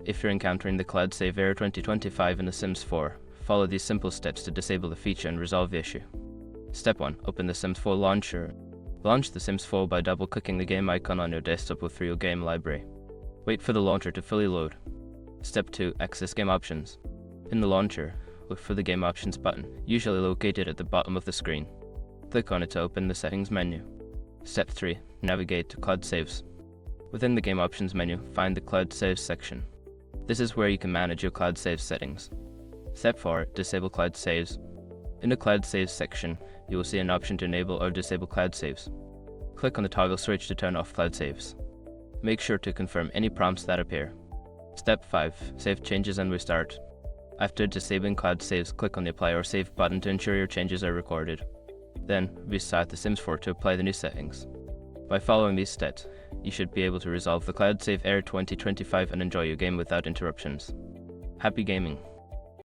If you're encountering the Cloud Save Error 2025 in The Sims 4, follow these simple steps to disable the feature and resolve the issue. Step 1. Open the Sims 4 launcher. Launch The Sims 4 by double-clicking the game icon on your desktop with your game library. Wait for the launcher to fully load. Step 2. Access game options. In the launcher, look for the Game Options button, usually located at the bottom of the screen. Click on it to open the Settings menu. Step 3. Navigate to Cloud Saves. Within the Game Options menu, find the Cloud Saves section. This is where you can manage your Cloud Saves settings. Step 4. Disable Cloud Saves. In the Cloud Saves section, you will see an option to enable or disable Cloud Saves. Click on the toggle switch to turn off Cloud Saves. Make sure to confirm any prompts that appear. Step 5. Save changes and restart. After disabling Cloud Saves, click on the Apply or Save button to ensure your changes are recorded. Then, restart The Sims 4 to apply the new settings. By following these steps, you should be able to resolve the Cloud Save Error 2025 and enjoy your game without interruptions. Happy gaming!